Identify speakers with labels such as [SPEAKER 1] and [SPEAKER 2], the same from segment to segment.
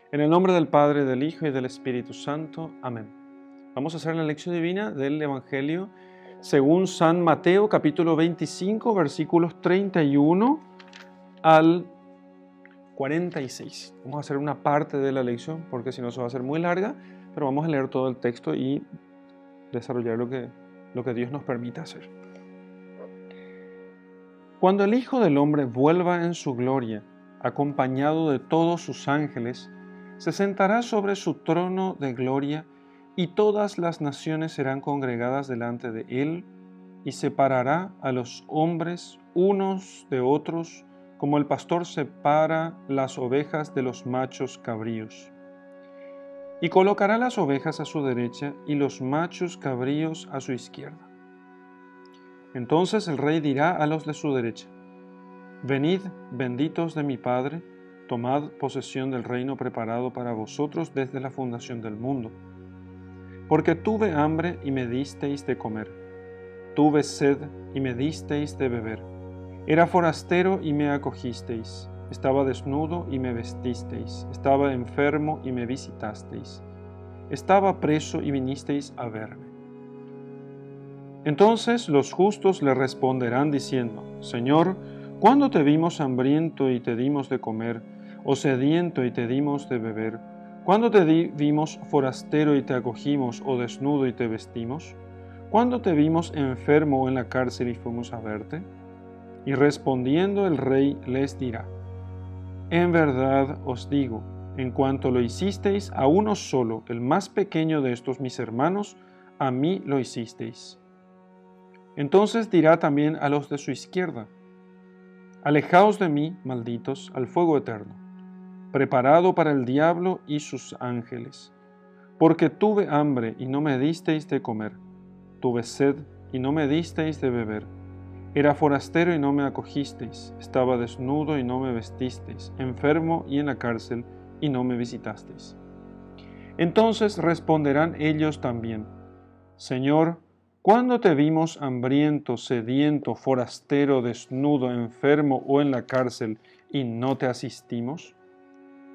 [SPEAKER 1] En el nombre del Padre, del Hijo y del Espíritu Santo. Amén. Vamos a hacer la lección divina del Evangelio según San Mateo, capítulo 25, versículos 31 al 46. Vamos a hacer una parte de la lección porque si no se va a hacer muy larga, pero vamos a leer todo el texto y desarrollar lo que Dios nos permita hacer. Cuando el Hijo del Hombre vuelva en su gloria, acompañado de todos sus ángeles, se sentará sobre su trono de gloria y todas las naciones serán congregadas delante de él y separará a los hombres unos de otros como el pastor separa las ovejas de los machos cabríos. Y colocará las ovejas a su derecha y los machos cabríos a su izquierda. Entonces el rey dirá a los de su derecha: Venid, benditos de mi Padre, tomad posesión del reino preparado para vosotros desde la fundación del mundo. Porque tuve hambre y me disteis de comer, tuve sed y me disteis de beber, era forastero y me acogisteis, estaba desnudo y me vestisteis, estaba enfermo y me visitasteis, estaba preso y vinisteis a verme. Entonces los justos le responderán diciendo: Señor, ¿cuándo te vimos hambriento y te dimos de comer, o sediento y te dimos de beber? ¿Cuándo te vimos forastero y te acogimos, o desnudo y te vestimos? ¿Cuándo te vimos enfermo o en la cárcel y fuimos a verte? Y respondiendo el rey les dirá: En verdad os digo, en cuanto lo hicisteis a uno solo, el más pequeño de estos mis hermanos, a mí lo hicisteis. Entonces dirá también a los de su izquierda: Alejaos de mí, malditos, al fuego eterno, preparado para el diablo y sus ángeles. Porque tuve hambre y no me disteis de comer, tuve sed y no me disteis de beber, era forastero y no me acogisteis, estaba desnudo y no me vestisteis, enfermo y en la cárcel y no me visitasteis. Entonces responderán ellos también: Señor, ¿cuándo te vimos hambriento, sediento, forastero, desnudo, enfermo o en la cárcel y no te asistimos?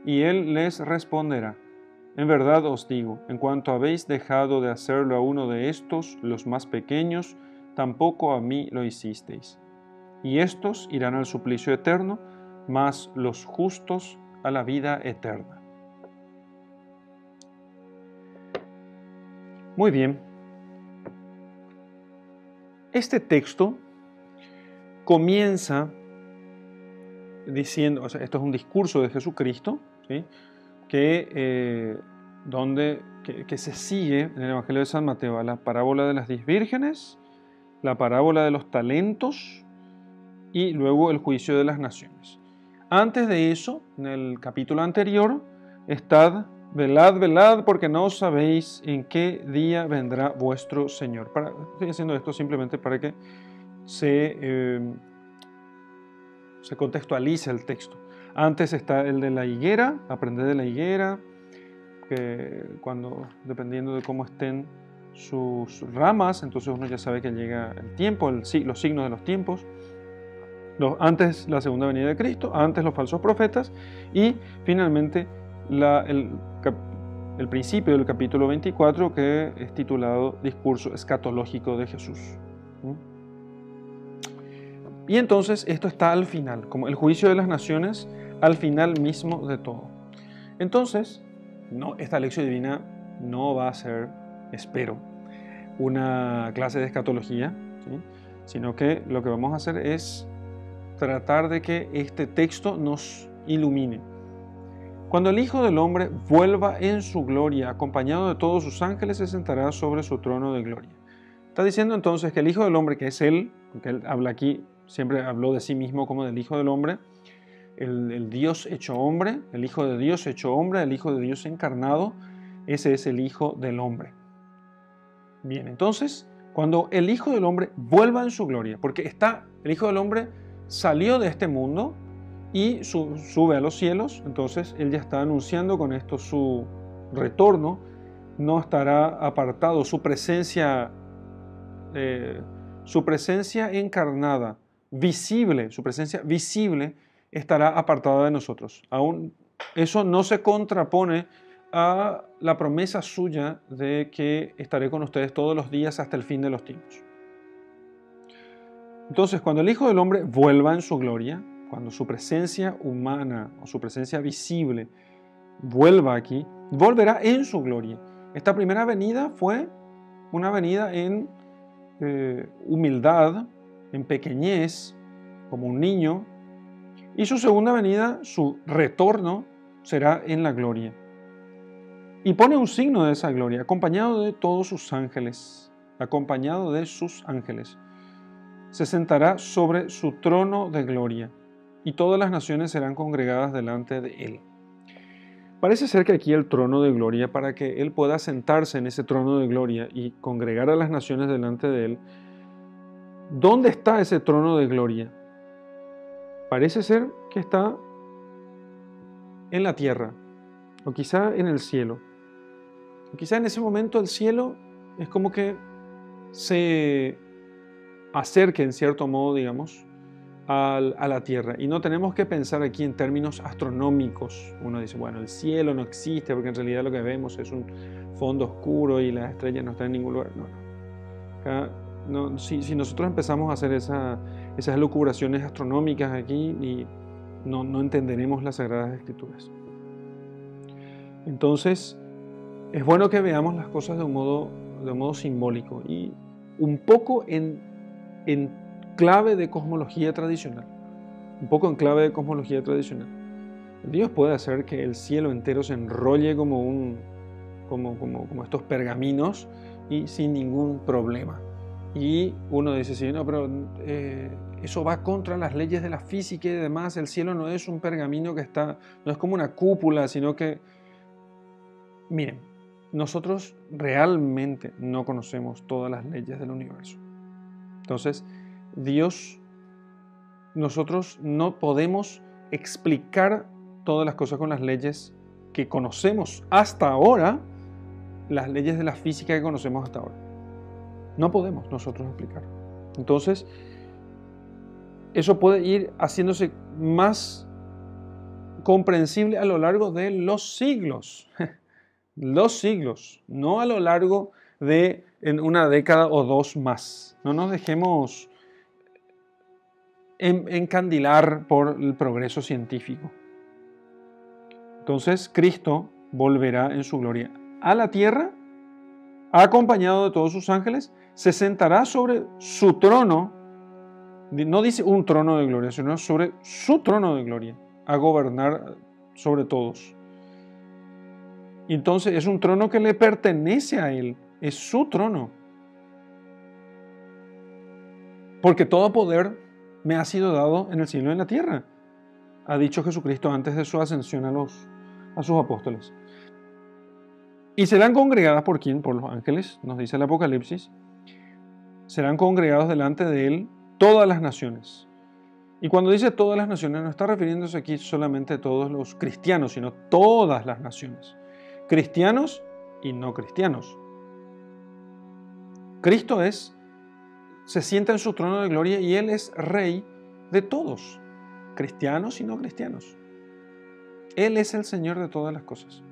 [SPEAKER 1] Y él les responderá: En verdad os digo, en cuanto habéis dejado de hacerlo a uno de estos, los más pequeños, tampoco a mí lo hicisteis. Y estos irán al suplicio eterno, mas los justos a la vida eterna. Muy bien. Este texto comienza diciendo, esto es un discurso de Jesucristo, ¿sí? que se sigue en el Evangelio de San Mateo a la parábola de las 10 vírgenes, la parábola de los talentos y luego el juicio de las naciones. Antes de eso, en el capítulo anterior, velad, velad, porque no sabéis en qué día vendrá vuestro Señor. Estoy haciendo esto simplemente para que se contextualice el texto. Antes está el de la higuera, aprender de la higuera, que dependiendo de cómo estén sus ramas, entonces uno ya sabe que llega el tiempo, los signos de los tiempos. Antes la segunda venida de Cristo, antes los falsos profetas y finalmente el principio del capítulo 24, que es titulado Discurso escatológico de Jesús. Y entonces esto está al final, como el juicio de las naciones, al final mismo de todo. Entonces, esta lección divina no va a ser, espero, una clase de escatología, ¿sí? Sino que lo que vamos a hacer es tratar de que este texto nos ilumine. Cuando el Hijo del Hombre vuelva en su gloria, acompañado de todos sus ángeles, se sentará sobre su trono de gloria. Está diciendo entonces que el Hijo del Hombre, que es Él, porque Él habla aquí, siempre habló de sí mismo como del Hijo del Hombre, el Dios hecho hombre, el Hijo de Dios hecho hombre, el Hijo de Dios encarnado, ese es el Hijo del Hombre. Bien, entonces, cuando el Hijo del Hombre vuelva en su gloria, porque el Hijo del Hombre salió de este mundo y sube a los cielos, entonces Él ya está anunciando con esto su retorno, no estará apartado, su presencia encarnada, visible, su presencia visible estará apartada de nosotros. Aún eso no se contrapone a la promesa suya de que estaré con ustedes todos los días hasta el fin de los tiempos. Entonces, cuando el Hijo del Hombre vuelva en su gloria, cuando su presencia humana o su presencia visible vuelva aquí, volverá en su gloria. Esta primera venida fue una venida en humildad, en pequeñez, como un niño, y su segunda venida, su retorno, será en la gloria. Y pone un signo de esa gloria, acompañado de todos sus ángeles, acompañado de sus ángeles. Se sentará sobre su trono de gloria, y todas las naciones serán congregadas delante de él. Parece ser que aquí el trono de gloria, para que él pueda sentarse en ese trono de gloria y congregar a las naciones delante de él, ¿dónde está ese trono de gloria? Parece ser que está en la tierra, o quizá en el cielo. O quizá en ese momento el cielo es como que se acerque en cierto modo, digamos, a la tierra. Y no tenemos que pensar aquí en términos astronómicos. Uno dice, bueno, el cielo no existe porque en realidad lo que vemos es un fondo oscuro y las estrellas no están en ningún lugar. Acá, si nosotros empezamos a hacer esas elucubraciones astronómicas aquí, y no entenderemos las Sagradas Escrituras. Entonces, es bueno que veamos las cosas de un modo simbólico y un poco en clave de cosmología tradicional. Un poco en clave de cosmología tradicional. Dios puede hacer que el cielo entero se enrolle como estos pergaminos y sin ningún problema. Y uno dice, sí, no, pero eso va contra las leyes de la física y demás. El cielo no es un pergamino no es como una cúpula, sino que, miren, nosotros realmente no conocemos todas las leyes del universo. Entonces, nosotros no podemos explicar todas las cosas con las leyes que conocemos hasta ahora, las leyes de la física que conocemos hasta ahora. No podemos nosotros explicar. Entonces, eso puede ir haciéndose más comprensible a lo largo de los siglos. Los siglos, no a lo largo de en una década o dos más. No nos dejemos encandilar por el progreso científico. Entonces, Cristo volverá en su gloria a la tierra, acompañado de todos sus ángeles, se sentará sobre su trono, no dice un trono de gloria, sino sobre su trono de gloria, a gobernar sobre todos. Entonces es un trono que le pertenece a él, es su trono. Porque todo poder me ha sido dado en el cielo y en la tierra, ha dicho Jesucristo antes de su ascensión a sus apóstoles. Y serán congregadas ¿por quién? Por los ángeles, nos dice el Apocalipsis. Serán congregados delante de él todas las naciones. Y cuando dice todas las naciones, no está refiriéndose aquí solamente a todos los cristianos, sino todas las naciones. Cristianos y no cristianos. Cristo se sienta en su trono de gloria y Él es rey de todos, cristianos y no cristianos. Él es el Señor de todas las cosas.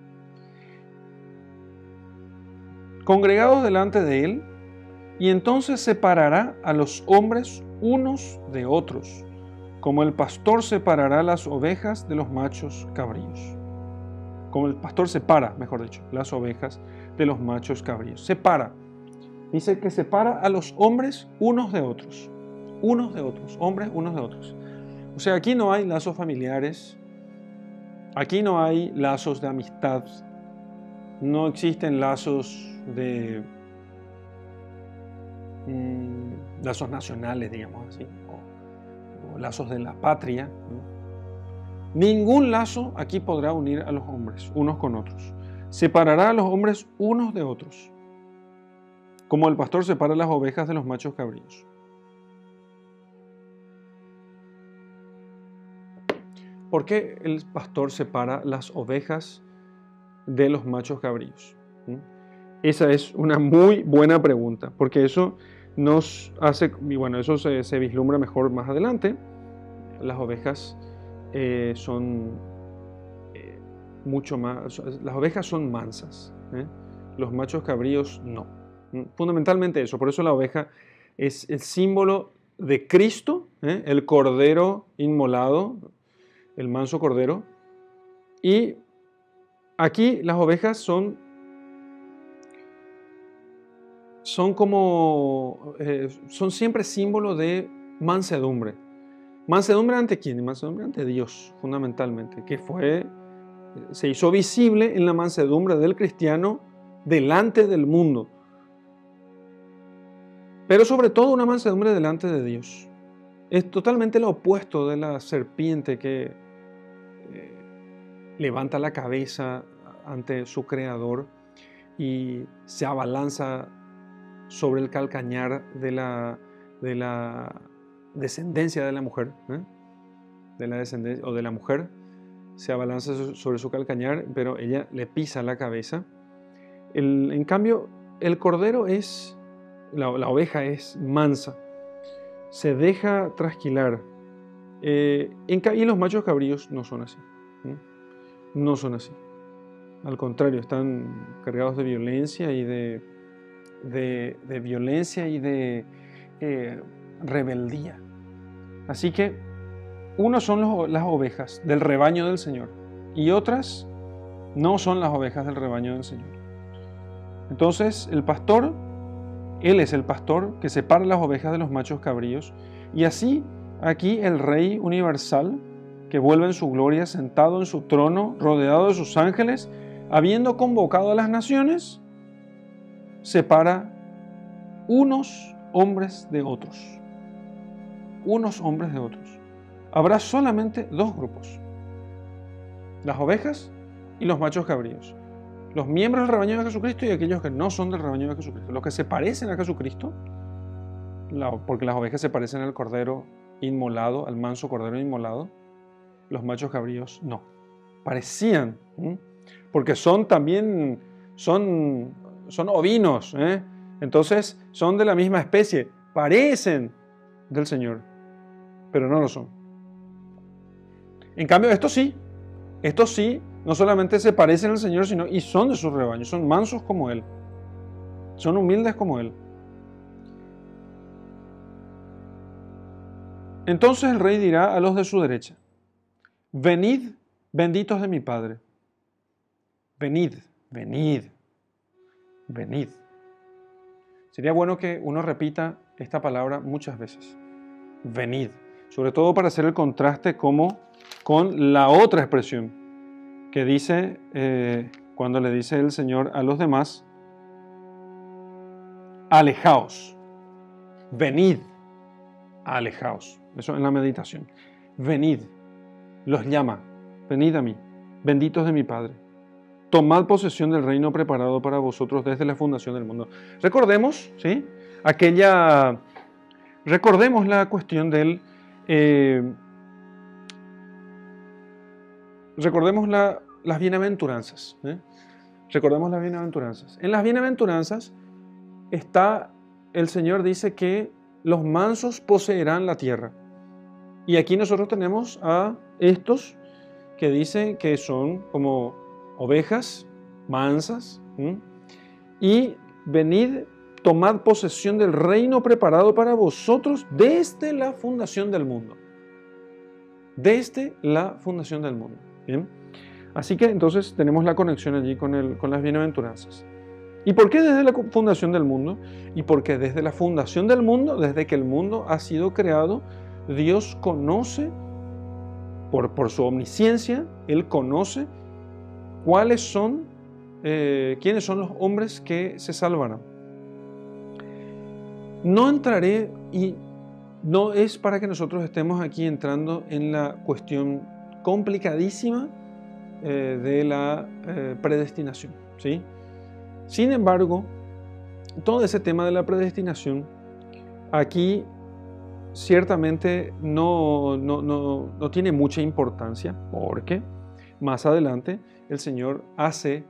[SPEAKER 1] Congregados delante de Él, y entonces separará a los hombres unos de otros, como el pastor separará las ovejas de los machos cabríos. Como el pastor separa, mejor dicho, las ovejas de los machos cabríos. Separa. Dice que separa a los hombres unos de otros. Unos de otros. Hombres unos de otros. O sea, aquí no hay lazos familiares. Aquí no hay lazos de amistad. No existen lazos lazos nacionales, digamos así. O lazos de la patria, ¿no? Ningún lazo aquí podrá unir a los hombres unos con otros. Separará a los hombres unos de otros, como el pastor separa las ovejas de los machos cabríos. ¿Por qué el pastor separa las ovejas de los machos cabríos? Esa es una muy buena pregunta, porque eso nos hace, y bueno, eso se vislumbra mejor más adelante. Las ovejas son mucho más, las ovejas son mansas, los machos cabríos no. Fundamentalmente eso, por eso la oveja es el símbolo de Cristo, el cordero inmolado, el manso cordero. Y aquí las ovejas son como, son siempre símbolo de mansedumbre. ¿Mansedumbre ante quién? Mansedumbre ante Dios, fundamentalmente, que se hizo visible en la mansedumbre del cristiano delante del mundo. Pero sobre todo una mansedumbre delante de Dios. Es totalmente lo opuesto de la serpiente que levanta la cabeza ante su creador y se abalanza sobre el calcañar de la descendencia de la mujer, de la descendencia o de la mujer, se abalanza sobre su calcañar, pero ella le pisa la cabeza. En cambio, el cordero la oveja es mansa, se deja trasquilar. Y los machos cabríos no son así. No son así. Al contrario, están cargados de violencia y de violencia y de rebeldía. Así que unos son las ovejas del rebaño del Señor y otras no son las ovejas del rebaño del Señor. Entonces el pastor, Él es el pastor que separa las ovejas de los machos cabríos, y así aquí el Rey universal, que vuelve en su gloria sentado en su trono, rodeado de sus ángeles, habiendo convocado a las naciones, separa unos hombres de otros. Unos hombres de otros. Habrá solamente dos grupos: las ovejas y los machos cabríos. Los miembros del rebaño de Jesucristo y aquellos que no son del rebaño de Jesucristo. Los que se parecen a Jesucristo, porque las ovejas se parecen al cordero inmolado, al manso cordero inmolado, los machos cabríos no. Parecían, porque son ovinos, entonces son de la misma especie, parecen del Señor, pero no lo son. En cambio, estos sí, no solamente se parecen al Señor, sino y son de su rebaño, son mansos como Él, son humildes como Él. Entonces el Rey dirá a los de su derecha: venid, benditos de mi Padre. Venid, venid, venid. Sería bueno que uno repita esta palabra muchas veces. Venid. Sobre todo para hacer el contraste con la otra expresión que dice, cuando le dice el Señor a los demás: alejaos. Venid, alejaos. Eso en la meditación. Venid. Los llama. Venid a mí, benditos de mi Padre. Tomad posesión del reino preparado para vosotros desde la fundación del mundo. Recordemos, ¿sí? Recordemos la cuestión del... recordemos las bienaventuranzas. Recordemos las bienaventuranzas. En las bienaventuranzas el Señor dice que los mansos poseerán la tierra. Y aquí nosotros tenemos a estos que dicen que son como ovejas mansas. Y venid, tomad posesión del reino preparado para vosotros desde la fundación del mundo. Desde la fundación del mundo. ¿Bien? Así que entonces tenemos la conexión allí con las bienaventuranzas. ¿Y por qué desde la fundación del mundo? Y porque desde la fundación del mundo, desde que el mundo ha sido creado, Dios conoce, por su omnisciencia, Él conoce quiénes son los hombres que se salvarán. No entraré, y no es para que nosotros estemos aquí entrando en la cuestión complicadísima de la predestinación, ¿sí? Sin embargo, todo ese tema de la predestinación aquí ciertamente no tiene mucha importancia, porque más adelante el Señor hace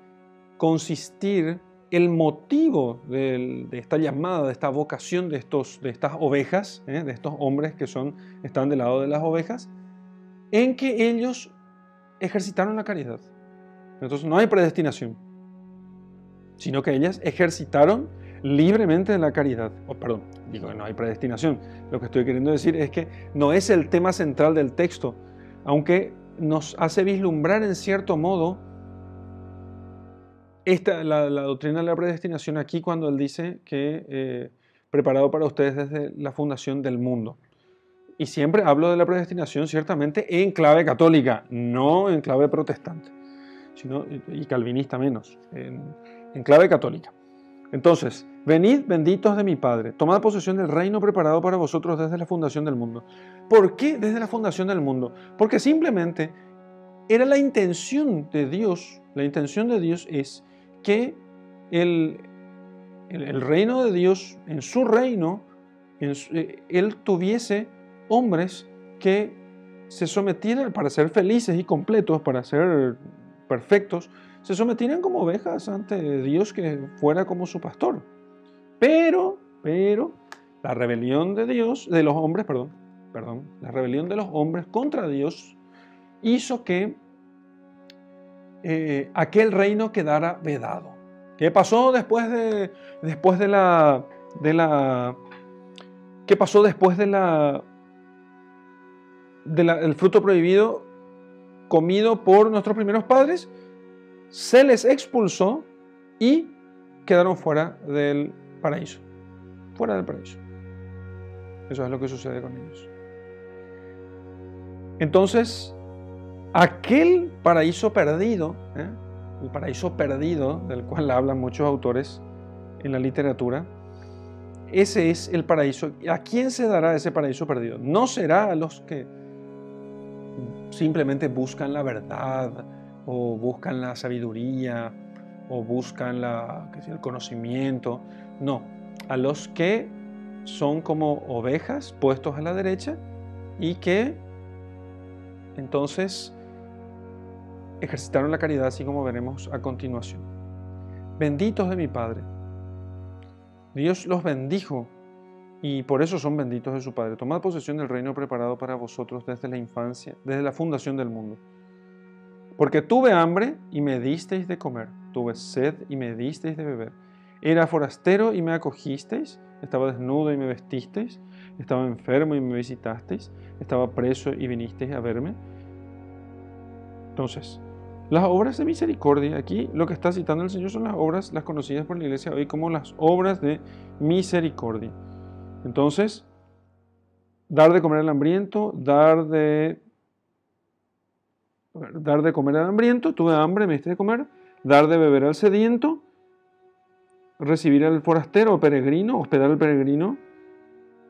[SPEAKER 1] consistir el motivo de esta llamada, de esta vocación de estas ovejas, de estos hombres que están del lado de las ovejas, en que ellos ejercitaron la caridad. Entonces no hay predestinación, sino que ellas ejercitaron libremente la caridad. Perdón, digo que no hay predestinación. Lo que estoy queriendo decir es que no es el tema central del texto, aunque nos hace vislumbrar en cierto modo la doctrina de la predestinación aquí cuando él dice que preparado para ustedes desde la fundación del mundo. Y siempre hablo de la predestinación ciertamente en clave católica, no en clave protestante, y calvinista menos, en clave católica. Entonces, venid benditos de mi Padre, tomad posesión del reino preparado para vosotros desde la fundación del mundo. ¿Por qué desde la fundación del mundo? Porque simplemente era la intención de Dios. La intención de Dios es que el reino de Dios, en su reino, Él tuviese hombres que se sometieran para ser felices y completos, para ser perfectos, se sometieran como ovejas ante Dios que fuera como su pastor. Pero la rebelión de los hombres contra Dios hizo que aquel reino quedara vedado. ¿Qué pasó después del fruto prohibido comido por nuestros primeros padres? Se les expulsó y quedaron fuera del paraíso. Fuera del paraíso. Eso es lo que sucede con ellos. Entonces, aquel paraíso perdido, el paraíso perdido, del cual hablan muchos autores en la literatura, ese es el paraíso. ¿A quién se dará ese paraíso perdido? No será a los que simplemente buscan la verdad, o buscan la sabiduría, o buscan el conocimiento. No, a los que son como ovejas puestos a la derecha y que entonces ejercitaron la caridad, así como veremos a continuación. Benditos de mi Padre. Dios los bendijo y por eso son benditos de su Padre. Tomad posesión del reino preparado para vosotros desde la infancia, desde la fundación del mundo. Porque tuve hambre y me disteis de comer, tuve sed y me disteis de beber. Era forastero y me acogisteis, estaba desnudo y me vestisteis, estaba enfermo y me visitasteis, estaba preso y vinisteis a verme. Entonces, las obras de misericordia, aquí lo que está citando el Señor son las obras, las conocidas por la Iglesia hoy como las obras de misericordia. Entonces, dar de comer al hambriento, dar de comer al hambriento, tuve hambre, me diste de comer, dar de beber al sediento, recibir al forastero o peregrino, hospedar al peregrino,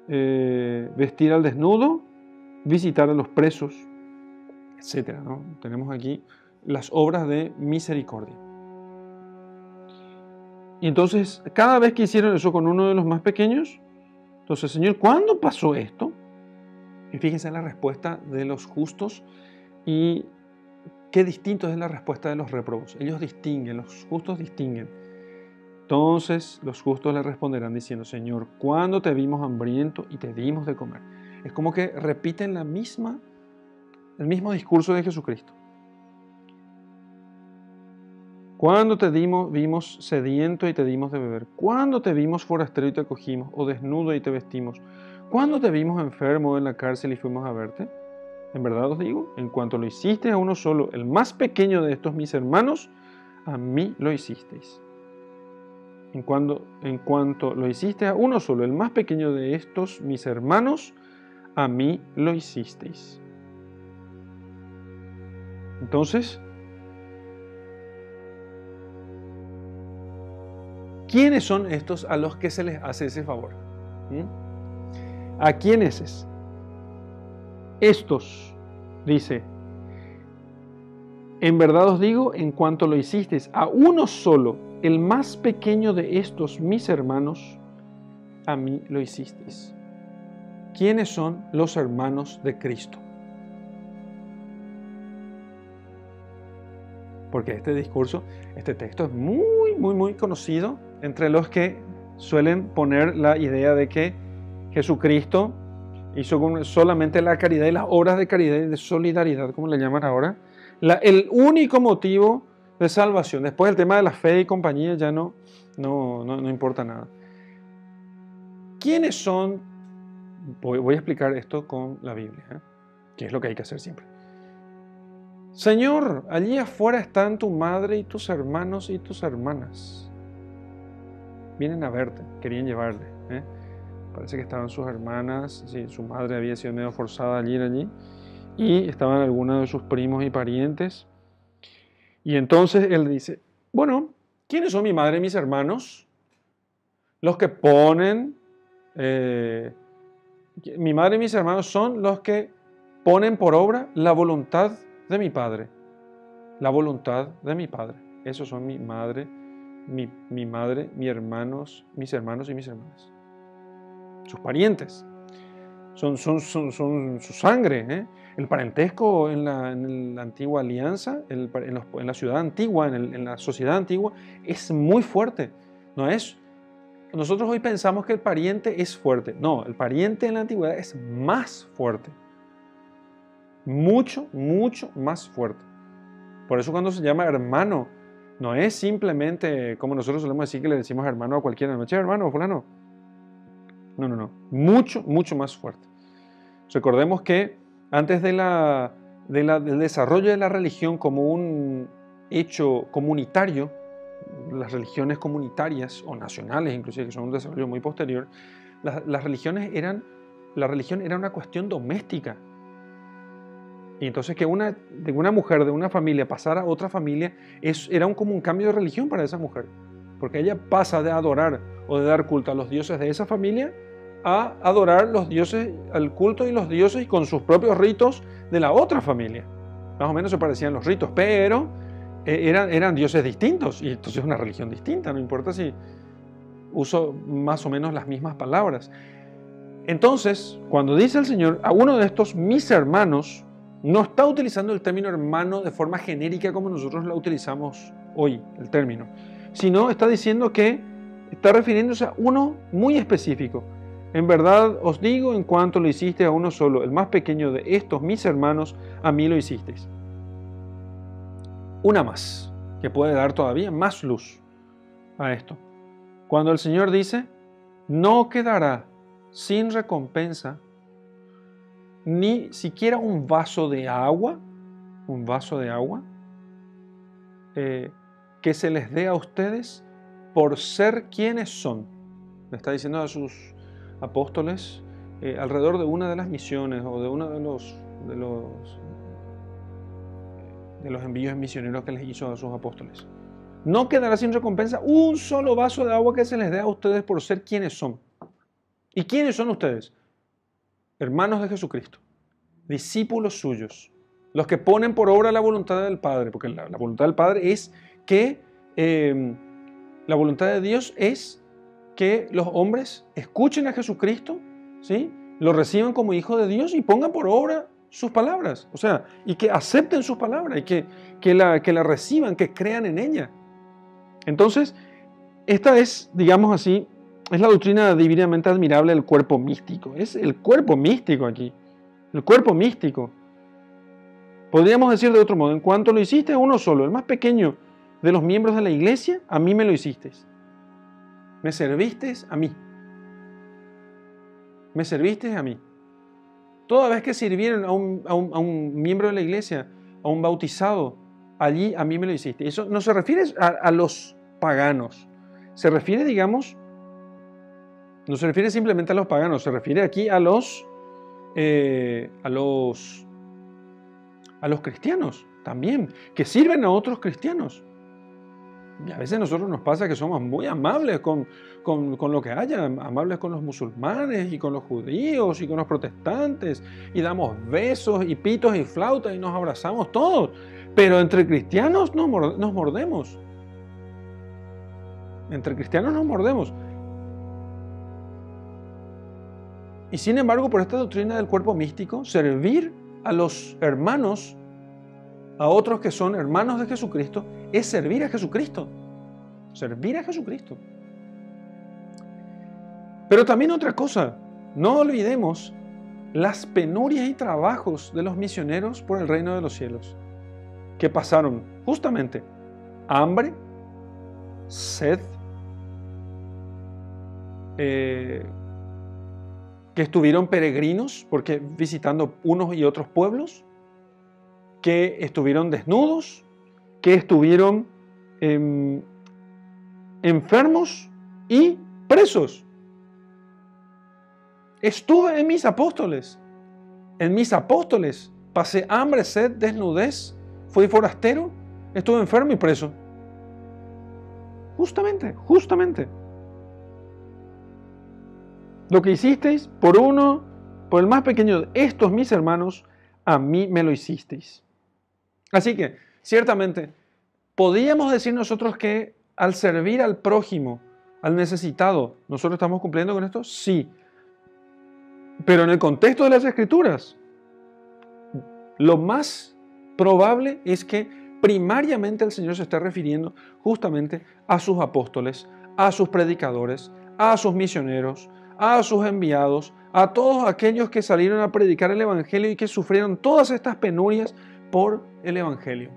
[SPEAKER 1] vestir al desnudo, visitar a los presos, etc., ¿no? Tenemos aquí las obras de misericordia. Y entonces, cada vez que hicieron eso con uno de los más pequeños, entonces, Señor, ¿cuándo pasó esto? Y fíjense en la respuesta de los justos y qué distinto es la respuesta de los réprobos. Ellos distinguen, los justos distinguen. Entonces los justos le responderán diciendo, Señor, ¿cuándo te vimos hambriento y te dimos de comer? Es como que repiten el mismo discurso de Jesucristo. ¿Cuándo te vimos sediento y te dimos de beber? ¿Cuándo te vimos forastero y te acogimos? ¿O desnudo y te vestimos? ¿Cuándo te vimos enfermo en la cárcel y fuimos a verte? En verdad os digo, en cuanto lo hiciste a uno solo, el más pequeño de estos mis hermanos, a mí lo hicisteis. En cuanto lo hiciste a uno solo, el más pequeño de estos mis hermanos, a mí lo hicisteis. Entonces, ¿quiénes son estos a los que se les hace ese favor? ¿A quiénes es? Estos, dice, en verdad os digo, en cuanto lo hicisteis a uno solo, el más pequeño de estos mis hermanos, a mí lo hicisteis. ¿Quiénes son los hermanos de Cristo? Porque este texto es muy conocido entre los que suelen poner la idea de que Jesucristo hizo solamente la caridad y las obras de caridad y de solidaridad, como le llaman ahora, el único motivo de salvación. Después el tema de la fe y compañía ya no importa nada. ¿Quiénes son? Voy a explicar esto con la Biblia, que es lo que hay que hacer siempre. Señor, allí afuera están tu madre y tus hermanos y tus hermanas. Vienen a verte, querían llevarle. Parece que estaban sus hermanas, sí, su madre había sido medio forzada a ir allí, y estaban algunos de sus primos y parientes. Y entonces él dice, bueno, ¿quiénes son mi madre y mis hermanos? Los que ponen, mi madre y mis hermanos son los que ponen por obra la voluntad de mi Padre. La voluntad de mi Padre. Esos son mi madre, mis hermanos, mis hermanos y mis hermanas. Sus parientes. Son su sangre. El parentesco en la antigua alianza, en la ciudad antigua, en la sociedad antigua, es muy fuerte. Nosotros hoy pensamos que el pariente es fuerte. No, el pariente en la antigüedad es más fuerte. Mucho, mucho más fuerte. Por eso cuando se llama hermano, no es simplemente como nosotros solemos decir que le decimos hermano a cualquiera. No, che, hermano, fulano. No. Mucho, mucho más fuerte. Recordemos que antes del desarrollo de la religión como un hecho comunitario, las religiones comunitarias o nacionales, inclusive, que son un desarrollo muy posterior, la religión era una cuestión doméstica. Y entonces que de una mujer, de una familia, pasara a otra familia, era como un cambio de religión para esa mujer. Porque ella pasa de adorar o de dar culto a los dioses de esa familia a adorar los dioses, al culto y los dioses con sus propios ritos de la otra familia. Más o menos se parecían los ritos, pero eran dioses distintos, y entonces es una religión distinta, no importa si uso más o menos las mismas palabras. Entonces, cuando dice el Señor, a uno de estos mis hermanos, no está utilizando el término hermano de forma genérica como nosotros lo utilizamos hoy, el término, sino está diciendo que está refiriéndose a uno muy específico. En verdad os digo, en cuanto lo hiciste a uno solo, el más pequeño de estos mis hermanos, a mí lo hicisteis. Una más, que puede dar todavía más luz a esto. Cuando el Señor dice, no quedará sin recompensa ni siquiera un vaso de agua, que se les dé a ustedes por ser quienes son. Le está diciendo a sus apóstoles alrededor de una de las misiones o de uno de los envíos misioneros que les hizo a sus apóstoles. No quedará sin recompensa un solo vaso de agua que se les dé a ustedes por ser quienes son. ¿Y quiénes son ustedes? Hermanos de Jesucristo, discípulos suyos, los que ponen por obra la voluntad del Padre, porque la voluntad del Padre es que, la voluntad de Dios es que los hombres escuchen a Jesucristo, ¿sí? Lo reciban como hijo de Dios y pongan por obra sus palabras, o sea, y que acepten sus palabras, y que la reciban, que crean en ella. Entonces, esta es, digamos así, es la doctrina divinamente admirable del cuerpo místico. Es el cuerpo místico aquí. El cuerpo místico. Podríamos decir de otro modo, en cuanto lo hiciste a uno solo, el más pequeño de los miembros de la iglesia, a mí me lo hicisteis. Me servisteis a mí. Me servisteis a mí. Toda vez que sirvieron a un miembro de la iglesia, a un bautizado, allí a mí me lo hiciste. Eso no se refiere a los paganos. Se refiere, digamos, no se refiere simplemente a los paganos, se refiere aquí a los cristianos también, que sirven a otros cristianos. Y a veces a nosotros nos pasa que somos muy amables con lo que haya, amables con los musulmanes y con los judíos y con los protestantes, y damos besos y pitos y flautas y nos abrazamos todos, pero entre cristianos nos mordemos. Entre cristianos nos mordemos. Y sin embargo, por esta doctrina del cuerpo místico, servir a los hermanos, a otros que son hermanos de Jesucristo, es servir a Jesucristo. Servir a Jesucristo. Pero también otra cosa, no olvidemos las penurias y trabajos de los misioneros por el reino de los cielos, que pasaron justamente hambre, sed, que estuvieron peregrinos, porque visitando unos y otros pueblos, que estuvieron desnudos, que estuvieron enfermos y presos. Estuve en mis apóstoles. En mis apóstoles pasé hambre, sed, desnudez, fui forastero, estuve enfermo y preso. Justamente. Lo que hicisteis por el más pequeño de estos mis hermanos, a mí me lo hicisteis. Así que, ciertamente, podríamos decir nosotros que al servir al prójimo, al necesitado, ¿nosotros estamos cumpliendo con esto? Sí. Pero en el contexto de las Escrituras, lo más probable es que primariamente el Señor se está refiriendo justamente a sus apóstoles, a sus predicadores, a sus misioneros, a sus enviados, a todos aquellos que salieron a predicar el Evangelio y que sufrieron todas estas penurias por el Evangelio.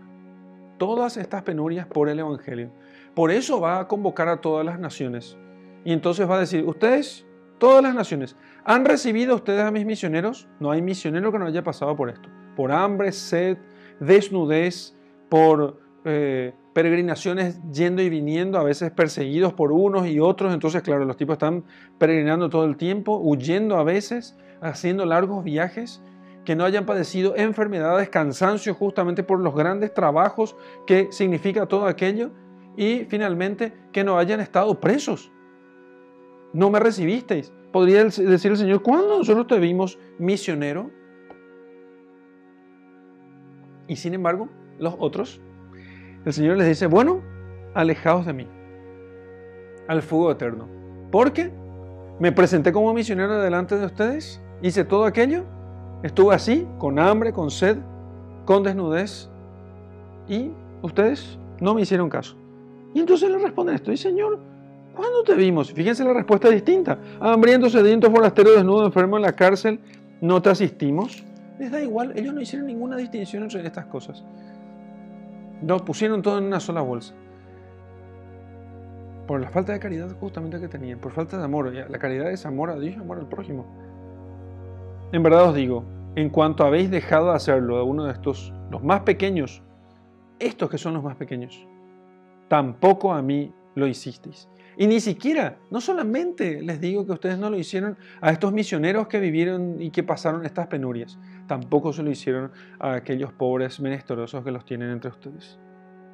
[SPEAKER 1] Todas estas penurias por el Evangelio. Por eso va a convocar a todas las naciones. Y entonces va a decir, ustedes, todas las naciones, ¿han recibido ustedes a mis misioneros? No hay misionero que no haya pasado por esto. Por hambre, sed, desnudez, por peregrinaciones yendo y viniendo, a veces perseguidos por unos y otros. Entonces, claro, los tipos están peregrinando todo el tiempo, huyendo a veces, haciendo largos viajes, que no hayan padecido enfermedades, cansancio, justamente por los grandes trabajos que significa todo aquello. Y finalmente, que no hayan estado presos. No me recibisteis. Podría decir el Señor, ¿cuándo nosotros te vimos misionero? Y sin embargo, los otros, el Señor les dice, bueno, alejaos de mí, al fuego eterno. Porque me presenté como misionero delante de ustedes, hice todo aquello, estuve así, con hambre, con sed, con desnudez, y ustedes no me hicieron caso. Y entonces le responden esto, y Señor, ¿cuándo te vimos? Fíjense la respuesta distinta. Hambriento, sediento, forastero, desnudo, enfermo en la cárcel, ¿no te asistimos? Les da igual, ellos no hicieron ninguna distinción entre estas cosas. No, pusieron todo en una sola bolsa. Por la falta de caridad justamente que tenían, por falta de amor. La caridad es amor a Dios y amor al prójimo. En verdad os digo, en cuanto habéis dejado de hacerlo a uno de estos, los más pequeños, estos que son los más pequeños, tampoco a mí lo hicisteis. Y ni siquiera, no solamente les digo que ustedes no lo hicieron a estos misioneros que vivieron y que pasaron estas penurias, tampoco se lo hicieron a aquellos pobres menesterosos que los tienen entre ustedes.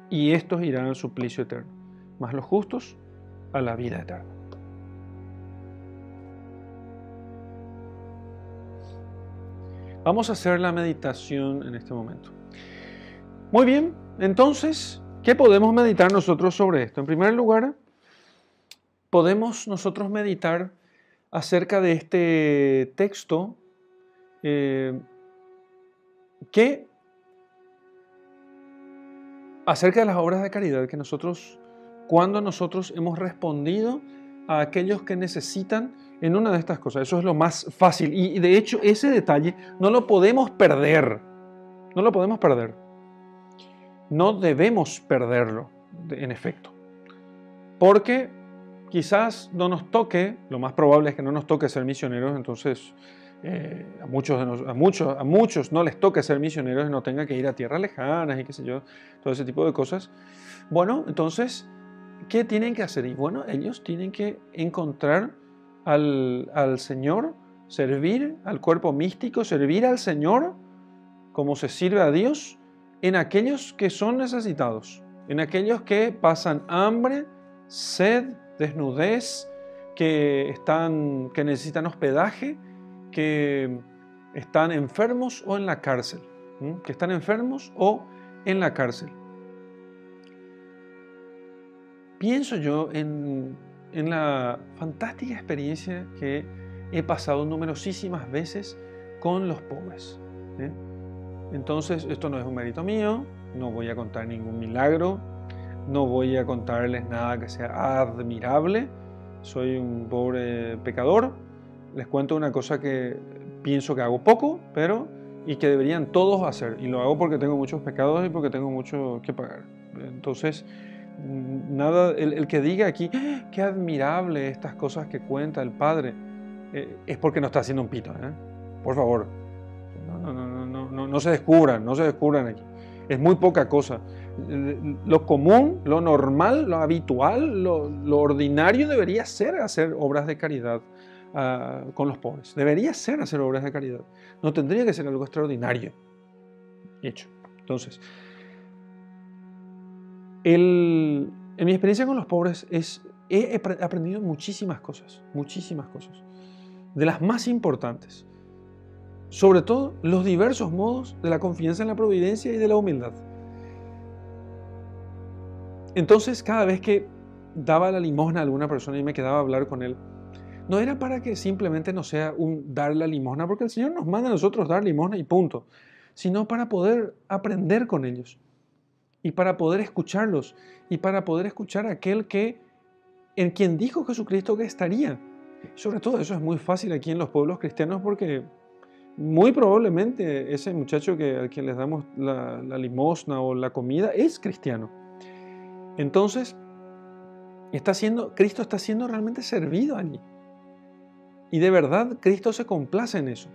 [SPEAKER 1] Y estos irán al suplicio eterno, mas los justos a la vida eterna. Vamos a hacer la meditación en este momento. Muy bien, entonces, ¿qué podemos meditar nosotros sobre esto? En primer lugar, podemos nosotros meditar acerca de este texto acerca de las obras de caridad que nosotros, cuando nosotros hemos respondido a aquellos que necesitan en una de estas cosas. Eso es lo más fácil y de hecho ese detalle no lo podemos perder. No lo podemos perder. No debemos perderlo, en efecto. Porque quizás no nos toque, lo más probable es que no nos toque ser misioneros, entonces a muchos no les toque ser misioneros y no tengan que ir a tierras lejanas y qué sé yo, todo ese tipo de cosas. Bueno, entonces, ¿qué tienen que hacer? Y bueno, ellos tienen que encontrar al Señor, servir al cuerpo místico, servir al Señor como se sirve a Dios en aquellos que son necesitados, en aquellos que pasan hambre, sed, desnudez, que necesitan hospedaje, que están enfermos o en la cárcel, que están enfermos o en la cárcel. Pienso yo en la fantástica experiencia que he pasado numerosísimas veces con los pobres. Entonces, esto no es un mérito mío, no voy a contar ningún milagro, no voy a contarles nada que sea admirable, soy un pobre pecador, les cuento una cosa que pienso que hago poco, y que deberían todos hacer, y lo hago porque tengo muchos pecados y porque tengo mucho que pagar. Entonces, nada, el que diga aquí, qué admirable estas cosas que cuenta el Padre, es porque no está haciendo un pito, ¿eh? Por favor, no se descubran aquí. Es muy poca cosa. Lo común, lo normal, lo habitual, lo ordinario debería ser hacer obras de caridad con los pobres. Debería ser hacer obras de caridad. No tendría que ser algo extraordinario hecho. Entonces, en mi experiencia con los pobres he aprendido muchísimas cosas, de las más importantes. Sobre todo, los diversos modos de la confianza en la providencia y de la humildad. Entonces, cada vez que daba la limosna a alguna persona y me quedaba a hablar con él, no era para que simplemente no sea un dar la limosna, porque el Señor nos manda a nosotros dar limosna y punto, sino para poder aprender con ellos y para poder escucharlos y para poder escuchar a aquel en quien dijo Jesucristo que estaría. Sobre todo eso es muy fácil aquí en los pueblos cristianos porque muy probablemente ese muchacho a quien les damos la limosna o la comida es cristiano. Entonces, Cristo está siendo realmente servido allí. Y de verdad, Cristo se complace en eso.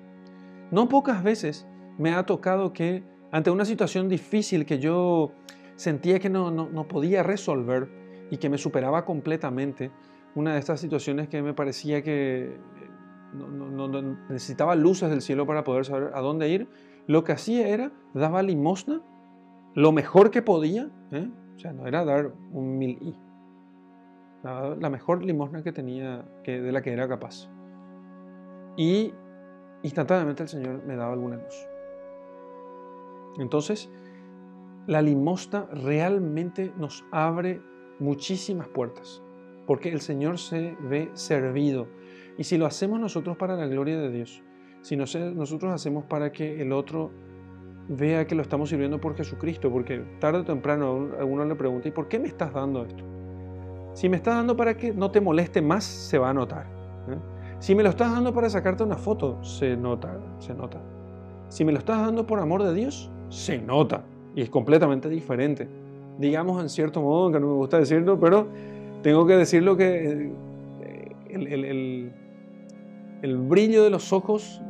[SPEAKER 1] No pocas veces me ha tocado que ante una situación difícil que yo sentía que no podía resolver y que me superaba completamente, una de estas situaciones que me parecía que no necesitaba luces del cielo para poder saber a dónde ir, lo que hacía era daba limosna lo mejor que podía, o sea, no era dar un 1000 daba la mejor limosna que tenía, de la que era capaz. Y instantáneamente el Señor me daba alguna luz. Entonces, la limosna realmente nos abre muchísimas puertas, porque el Señor se ve servido. Y si lo hacemos nosotros para la gloria de Dios, si nosotros hacemos para que el otro vea que lo estamos sirviendo por Jesucristo, porque tarde o temprano a uno le pregunta, ¿y por qué me estás dando esto? Si me estás dando para que no te moleste más, se va a notar. Si me lo estás dando para sacarte una foto, se nota. Si me lo estás dando por amor de Dios, se nota. Y es completamente diferente. Digamos en cierto modo, aunque no me gusta decirlo, pero tengo que decirlo que el brillo de los ojos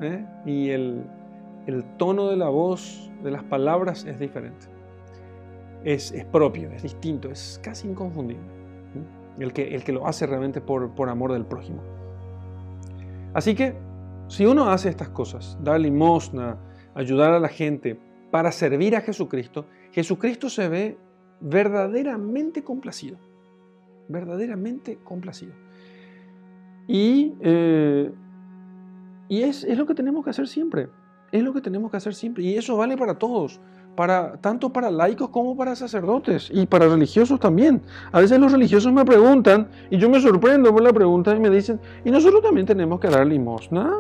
[SPEAKER 1] y el tono de la voz, de las palabras, es diferente. Es propio, es distinto, es casi inconfundible. El que lo hace realmente por amor del prójimo. Así que, si uno hace estas cosas, dar limosna, ayudar a la gente para servir a Jesucristo, Jesucristo se ve verdaderamente complacido. Verdaderamente complacido. Y es lo que tenemos que hacer siempre. Es lo que tenemos que hacer siempre. Y eso vale para todos. Tanto para laicos como para sacerdotes. Y para religiosos también. A veces los religiosos me preguntan, y yo me sorprendo por la pregunta, y me dicen, ¿y nosotros también tenemos que dar limosna?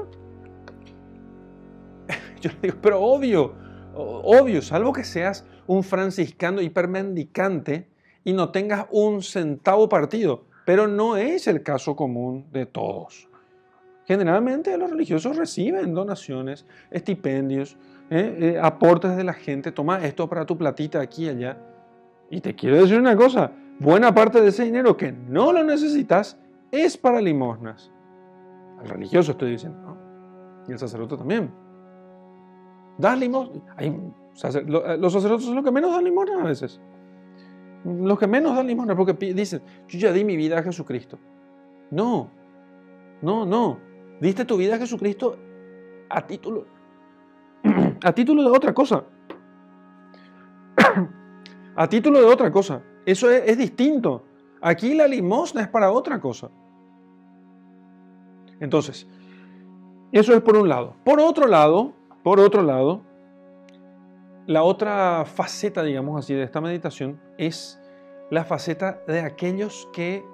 [SPEAKER 1] Yo le digo, pero obvio, salvo que seas un franciscano hipermendicante y no tengas un centavo partido. Pero no es el caso común de todos. Generalmente los religiosos reciben donaciones, estipendios, aportes de la gente. Toma esto para tu platita aquí y allá. Y te quiero decir una cosa, buena parte de ese dinero que no lo necesitas es para limosnas. Al religioso estoy diciendo, ¿no? Y el sacerdote también. ¿Das limosnas? Los sacerdotes son los que menos dan limosnas a veces. Los que menos dan limosnas porque dicen, yo ya di mi vida a Jesucristo. No. Diste tu vida a Jesucristo a título de otra cosa. A título de otra cosa. Eso es distinto. Aquí la limosna es para otra cosa. Entonces, eso es por un lado. Por otro lado, la otra faceta, digamos así, de esta meditación es la faceta de aquellos que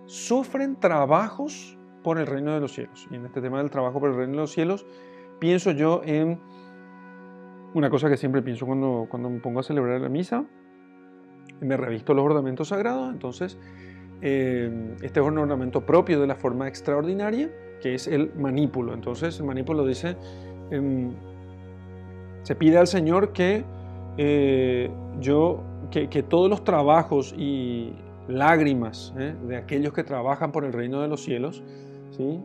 [SPEAKER 1] sufren trabajos por el reino de los cielos. Y en este tema del trabajo por el reino de los cielos, pienso yo en una cosa que siempre pienso cuando me pongo a celebrar la misa. Me revisto los ornamentos sagrados, entonces este es un ornamento propio de la forma extraordinaria, que es el manípulo. Entonces el manípulo dice, se pide al Señor que yo que todos los trabajos y lágrimas de aquellos que trabajan por el reino de los cielos, ¿sí?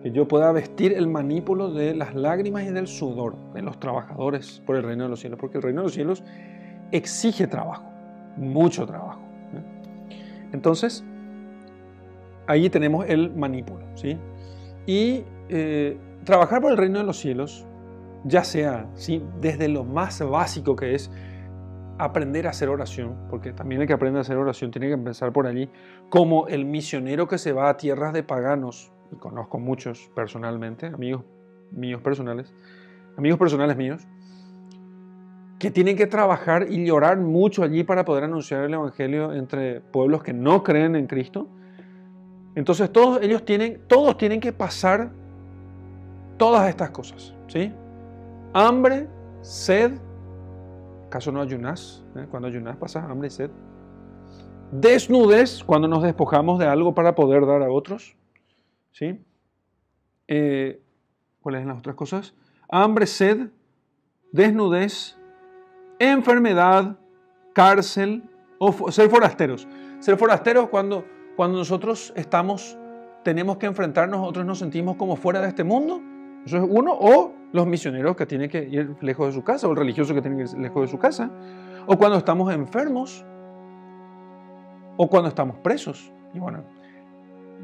[SPEAKER 1] Que yo pueda vestir el manípulo de las lágrimas y del sudor de los trabajadores por el reino de los cielos, porque el reino de los cielos exige trabajo, mucho trabajo. Entonces, ahí tenemos el manípulo, ¿sí? Y trabajar por el reino de los cielos, ya sea, ¿sí?, desde lo más básico que es aprender a hacer oración, porque también el que aprende a hacer oración tiene que empezar por allí, como el misionero que se va a tierras de paganos, y conozco muchos personalmente, amigos personales míos, que tienen que trabajar y llorar mucho allí para poder anunciar el evangelio entre pueblos que no creen en Cristo. Entonces todos tienen que pasar todas estas cosas, ¿sí? Hambre, sed. ¿Acaso no ayunás? Cuando ayunás pasas hambre y sed. Desnudez, cuando nos despojamos de algo para poder dar a otros, ¿sí? ¿Cuáles son las otras cosas? Hambre, sed, desnudez, enfermedad, cárcel o ser forasteros. Ser forasteros cuando nosotros tenemos que enfrentarnos, nosotros nos sentimos como fuera de este mundo. Eso es uno, o los misioneros que tienen que ir lejos de su casa, o el religioso que tiene que ir lejos de su casa, o cuando estamos enfermos, o cuando estamos presos. Y bueno,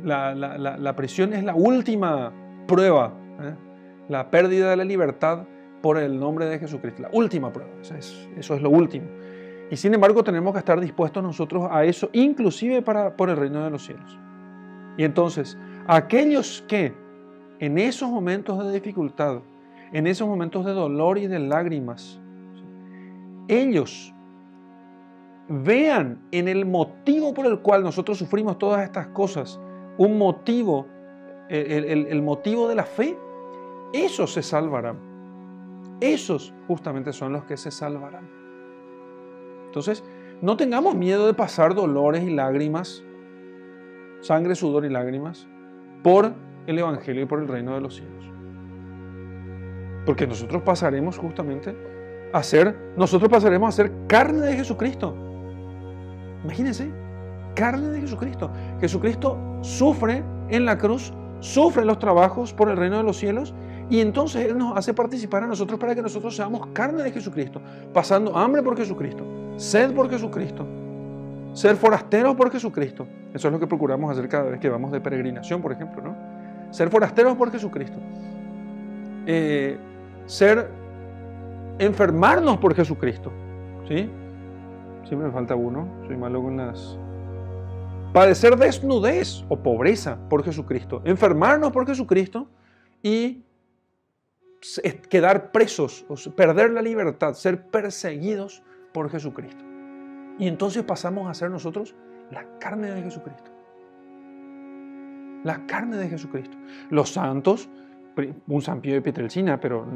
[SPEAKER 1] la prisión es la última prueba, la pérdida de la libertad por el nombre de Jesucristo, la última prueba, eso es lo último. Y sin embargo tenemos que estar dispuestos nosotros a eso, inclusive por el reino de los cielos. Y entonces, aquellos que en esos momentos de dificultad, en esos momentos de dolor y de lágrimas, ellos vean en el motivo por el cual nosotros sufrimos todas estas cosas, un motivo, el motivo de la fe, esos se salvarán. Esos justamente son los que se salvarán. Entonces, no tengamos miedo de pasar dolores y lágrimas, sangre, sudor y lágrimas, por el Evangelio y por el reino de los cielos. Porque nosotros pasaremos justamente a ser carne de Jesucristo. Imagínense, carne de Jesucristo. Jesucristo sufre en la cruz, sufre los trabajos por el reino de los cielos, y entonces Él nos hace participar a nosotros para que nosotros seamos carne de Jesucristo, pasando hambre por Jesucristo, sed por Jesucristo, ser forasteros por Jesucristo. Eso es lo que procuramos hacer cada vez que vamos de peregrinación, por ejemplo, ¿no? Ser forasteros por Jesucristo. Enfermarnos por Jesucristo, ¿sí? Siempre me falta uno, soy malo con las... Padecer desnudez o pobreza por Jesucristo, enfermarnos por Jesucristo y quedar presos, o perder la libertad, ser perseguidos por Jesucristo. Y entonces pasamos a ser nosotros la carne de Jesucristo. La carne de Jesucristo. Los santos, un San Pío de Pietrelcina, pero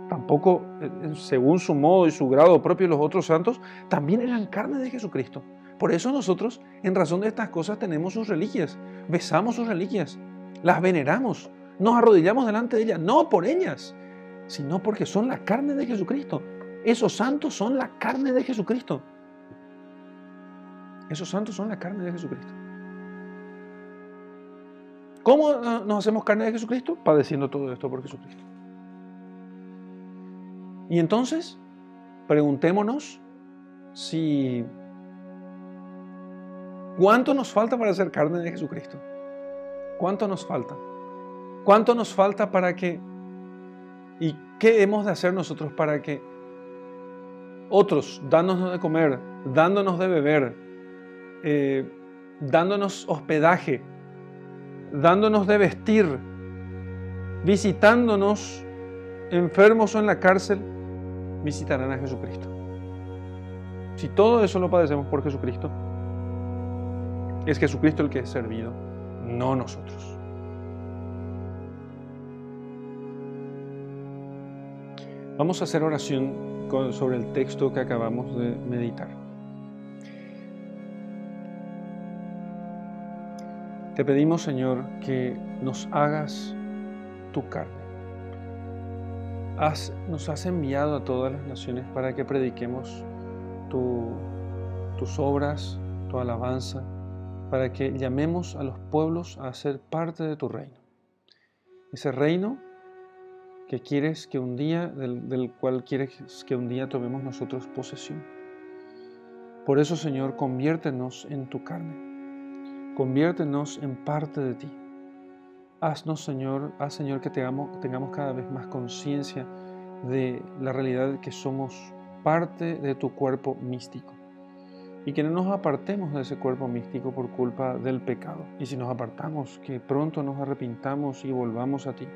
[SPEAKER 1] tampoco según su modo y su grado propio, los otros santos también eran carne de Jesucristo. Por eso nosotros, en razón de estas cosas, tenemos sus reliquias, besamos sus reliquias, las veneramos, nos arrodillamos delante de ellas, no por ellas, sino porque son la carne de Jesucristo. Esos santos son la carne de Jesucristo. Esos santos son la carne de Jesucristo. ¿Cómo nos hacemos carne de Jesucristo? Padeciendo todo esto por Jesucristo. Y entonces, preguntémonos ¿cuánto nos falta para ser carne de Jesucristo? ¿Cuánto nos falta? ¿Cuánto nos falta para que... ¿Y qué hemos de hacer nosotros para que otros, dándonos de comer, dándonos de beber, dándonos hospedaje, dándonos de vestir, visitándonos enfermos o en la cárcel, visitarán a Jesucristo? Si todo eso lo padecemos por Jesucristo, es Jesucristo el que es servido, no nosotros. Vamos a hacer oración sobre el texto que acabamos de meditar. Te pedimos, Señor, que nos hagas tu carne. Nos has enviado a todas las naciones para que prediquemos tus obras, tu alabanza, para que llamemos a los pueblos a ser parte de tu reino. Ese reino que quieres que un día, del cual quieres que un día tomemos nosotros posesión. Por eso, Señor, conviértenos en tu carne, conviértenos en parte de ti. Haznos, Señor, Señor, que tengamos cada vez más conciencia de la realidad de que somos parte de tu cuerpo místico y que no nos apartemos de ese cuerpo místico por culpa del pecado. Y si nos apartamos, que pronto nos arrepintamos y volvamos a ti.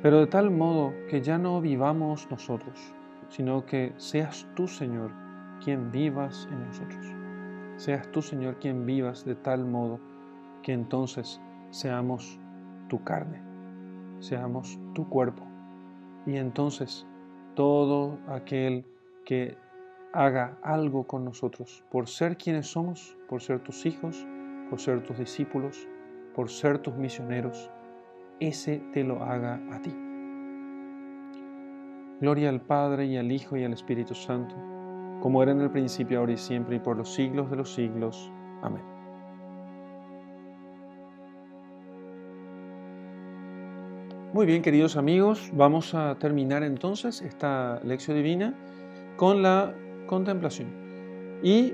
[SPEAKER 1] Pero de tal modo que ya no vivamos nosotros, sino que seas tú, Señor, quien vivas en nosotros. Seas tú, Señor, quien vivas de tal modo que entonces seamos tu carne, seamos tu cuerpo. Y entonces todo aquel que haga algo con nosotros, por ser quienes somos, por ser tus hijos, por ser tus discípulos, por ser tus misioneros, ese te lo haga a ti. Gloria al Padre, y al Hijo, y al Espíritu Santo, como era en el principio, ahora y siempre, y por los siglos de los siglos. Amén. Muy bien, queridos amigos, vamos a terminar entonces esta lección divina con la contemplación. Y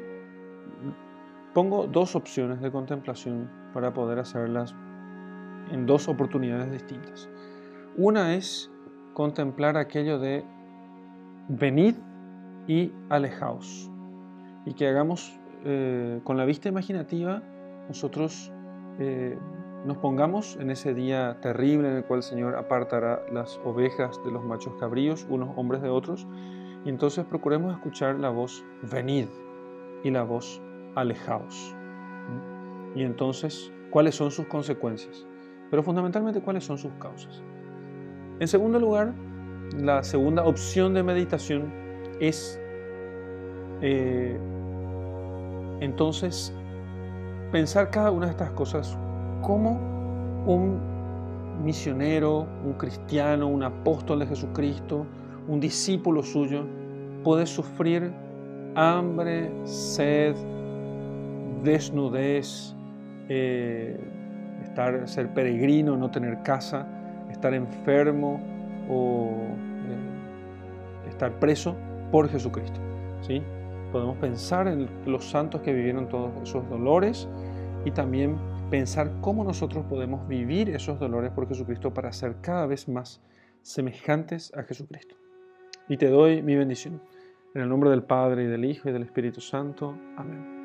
[SPEAKER 1] pongo dos opciones de contemplación para poder hacerlas en dos oportunidades distintas. Una es contemplar aquello de venid y alejaos, y que hagamos con la vista imaginativa, nosotros nos pongamos en ese día terrible en el cual el Señor apartará las ovejas de los machos cabríos, unos hombres de otros, y entonces procuremos escuchar la voz venid y la voz alejaos. Y entonces, ¿cuáles son sus consecuencias? Pero fundamentalmente, ¿cuáles son sus causas? En segundo lugar, la segunda opción de meditación es entonces pensar cada una de estas cosas como un misionero, un cristiano, un apóstol de Jesucristo, un discípulo suyo, puede sufrir hambre, sed, desnudez, ser peregrino, no tener casa, estar enfermo o estar preso por Jesucristo, ¿sí? Podemos pensar en los santos que vivieron todos esos dolores y también pensar cómo nosotros podemos vivir esos dolores por Jesucristo para ser cada vez más semejantes a Jesucristo. Y te doy mi bendición. En el nombre del Padre, y del Hijo, y del Espíritu Santo. Amén.